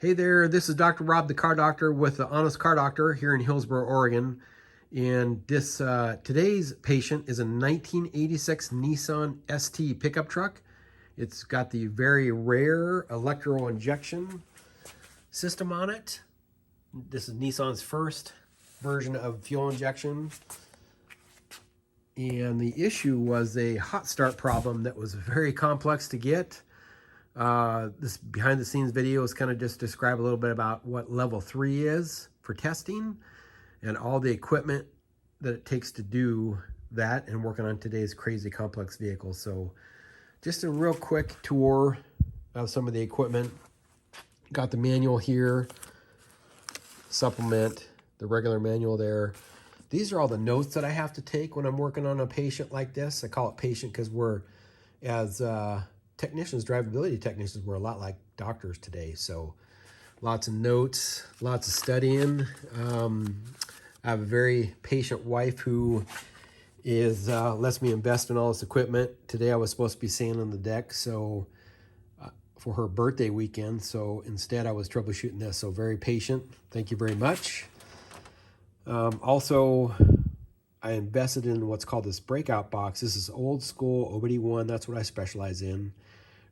Hey there, this is Dr. Rob, the car doctor with the Honest Car Doctor here in Hillsboro, Oregon. And this today's patient is a 1986 Nissan ST pickup truck. It's got the very rare electro injection system on it. This is Nissan's first version of fuel injection. And the issue was a hot start problem that was very complex to get. This behind the scenes video is kind of just describe a little bit about what level 3 is for testing and all the equipment that it takes to do that and working on today's crazy complex vehicle. So just a real quick tour of some of the equipment. Got the manual here, supplement, the regular manual there. These are all the notes that I have to take when I'm working on a patient like this. I call it patient because we're, as technicians, drivability technicians, we're a lot like doctors today. So lots of notes, lots of studying. I have a very patient wife who is lets me invest in all this equipment. Today I was supposed to be sanding on the deck for her birthday weekend. So instead I was troubleshooting this. So very patient. Thank you very much. Also, I invested in what's called this breakout box. This is old school OBD1. That's what I specialize in.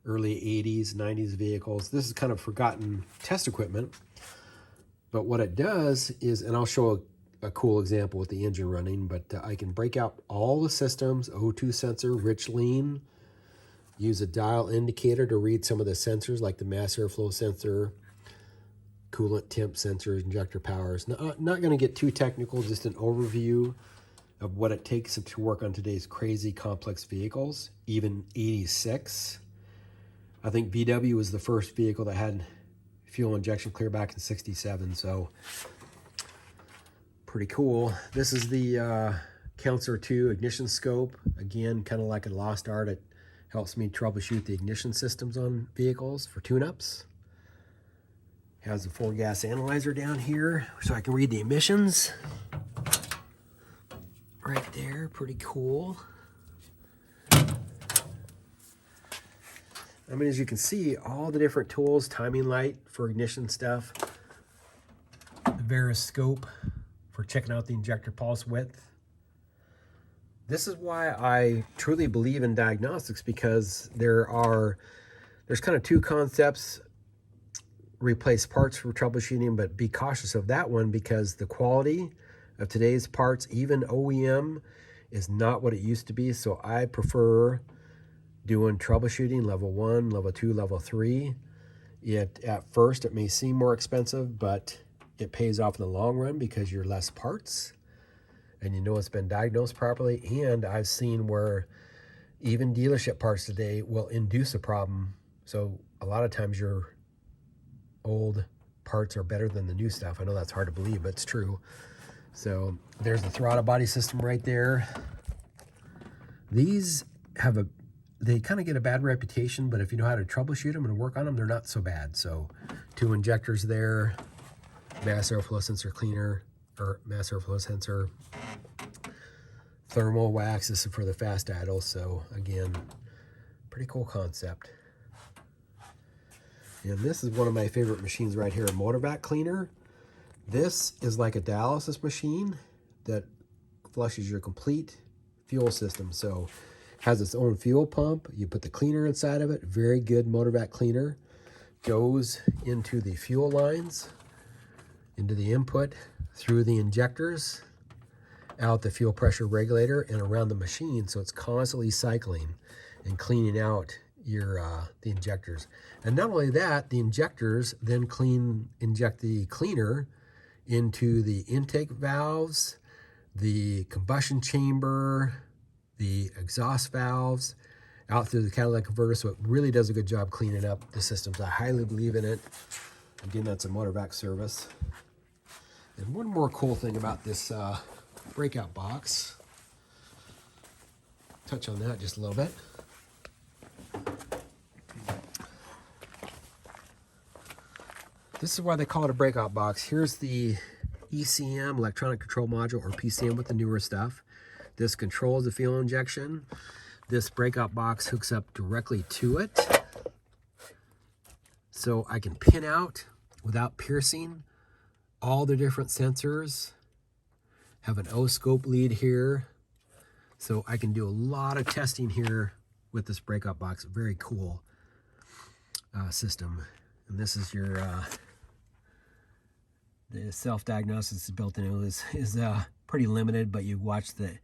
Early 80s, 90s vehicles. This is kind of forgotten test equipment. But what it does is, and I'll show a cool example with the engine running, but I can break out all the systems, O2 sensor, rich lean, use a dial indicator to read some of the sensors like the mass airflow sensor, coolant temp sensors, injector powers. Not going to get too technical, just an overview of what it takes to work on today's crazy complex vehicles, even 86. I think VW was the first vehicle that had fuel injection clear back in 67, so pretty cool. This is the Counselor 2 ignition scope. Again, kind of like a lost art. It helps me troubleshoot the ignition systems on vehicles for tune-ups. Has a full gas analyzer down here so I can read the emissions. Right there, pretty cool. I mean, as you can see, all the different tools, timing light for ignition stuff, the Veriscope for checking out the injector pulse width. This is why I truly believe in diagnostics, because there's kind of two concepts. Replace parts for troubleshooting, but be cautious of that one because the quality of today's parts, even OEM, is not what it used to be. So I prefer doing troubleshooting level 1, level 2, level 3. At first it may seem more expensive, but it pays off in the long run because you're less parts and you know it's been diagnosed properly. And I've seen where even dealership parts today will induce a problem. So a lot of times your old parts are better than the new stuff. I know that's hard to believe, but it's true. So there's the throttle body system right there. These they kind of get a bad reputation, but if you know how to troubleshoot them and work on them, they're not so bad. So 2 injectors there, mass airflow sensor cleaner, or mass airflow sensor, thermal wax. This is for the fast idle. So again, pretty cool concept. And this is one of my favorite machines right here, a motor vac cleaner. This is like a dialysis machine that flushes your complete fuel system. So has its own fuel pump. You put the cleaner inside of it. Very good motor vac cleaner. Goes into the fuel lines, into the input, through the injectors, out the fuel pressure regulator, and around the machine. So it's constantly cycling and cleaning out your the injectors. And not only that, the injectors then inject the cleaner into the intake valves, the combustion chamber, the exhaust valves, out through the catalytic converter. So it really does a good job cleaning up the systems. I highly believe in it. Again, that's a motor vac service. And one more cool thing about this breakout box, touch on that just a little bit. This is why they call it a breakout box. Here's the ECM, electronic control module, or PCM with the newer stuff. This controls the fuel injection. This breakout box hooks up directly to it. So I can pin out without piercing. All the different sensors. Have an O-scope lead here. So I can do a lot of testing here with this breakout box. Very cool system. And this is your the self-diagnosis built in. It is pretty limited, but you watch the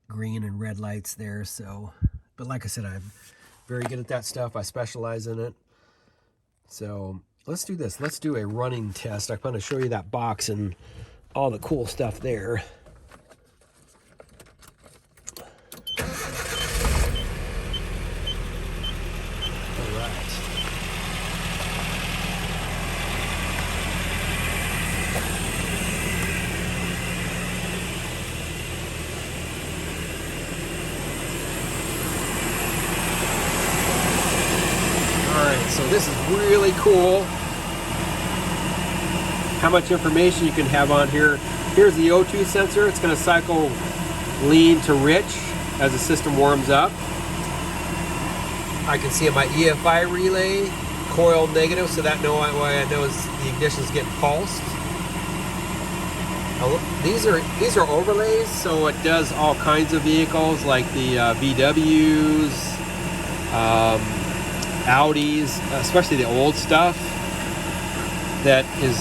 green and red lights there. So, but like I said, I'm very good at that stuff. I specialize in it. So let's do this. Let's do a running test. I'm going to show you that box and all the cool stuff there. All right. So this is really cool. How much information you can have on here. Here's the O2 sensor. It's going to cycle lean to rich as the system warms up. I can see my EFI relay coil negative, so that way I know the ignition is getting pulsed. These are overlays, so it does all kinds of vehicles like the VWs. Audis, especially the old stuff that is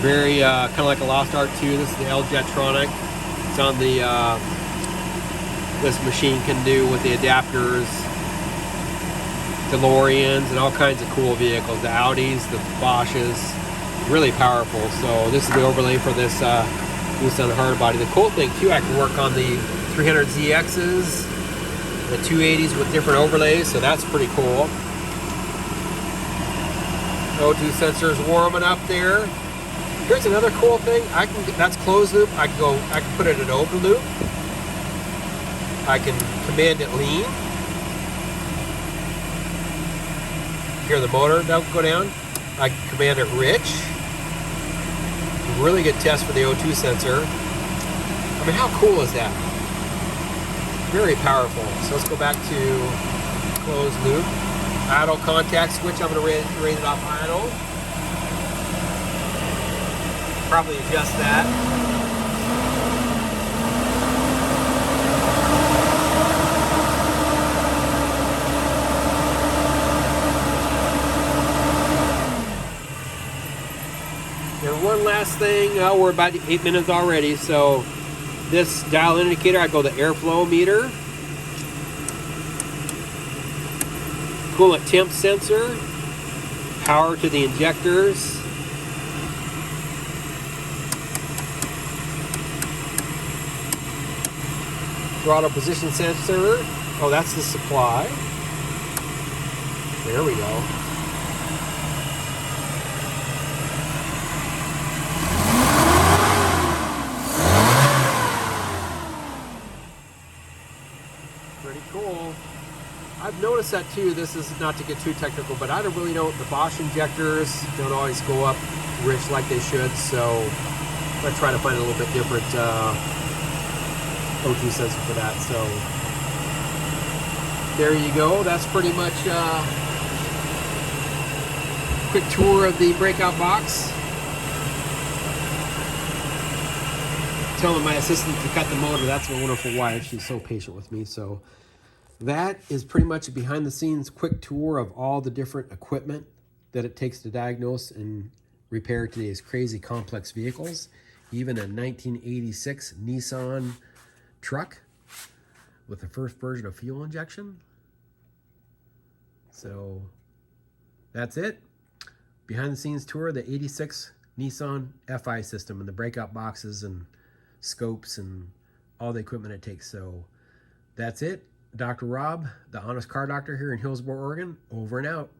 very kind of like a Lost Art 2. This is the L-Jetronic. It's on the this machine can do with the adapters, DeLoreans, and all kinds of cool vehicles. The Audis, the Bosches, really powerful. So this is the overlay for this Nissan hardbody. The cool thing too, I can work on the 300ZXs, the 280s with different overlays. So that's pretty cool. O2 sensors warming up there. Here's another cool thing. That's closed loop. I can put it in open loop. I can command it lean. Hear the motor go down. I can command it rich. Really good test for the O2 sensor. I mean, how cool is that? Very powerful. So let's go back to closed loop. Idle contact switch, I'm going to raise it off idle. Probably adjust that. And one last thing, we're about 8 minutes already, so this dial indicator, I go the airflow meter. Coolant temp sensor, power to the injectors, throttle position sensor. Oh, that's the supply. There we go. Pretty cool. I've noticed that too. This is not to get too technical, but I don't really know. The Bosch injectors don't always go up rich like they should, so I'm going to try to find a little bit different O2 sensor for that. So there you go. That's pretty much a quick tour of the breakout box. Telling my assistant to cut the motor. That's my wonderful wife. She's so patient with me. So that is pretty much a behind the scenes quick tour of all the different equipment that it takes to diagnose and repair today's crazy complex vehicles. Even a 1986 Nissan truck with the first version of fuel injection. So that's it. Behind the scenes tour of the 86 Nissan FI system and the breakout boxes and scopes and all the equipment it takes. So that's it. Dr. Rob, the Honest Car Doctor here in Hillsboro, Oregon, over and out.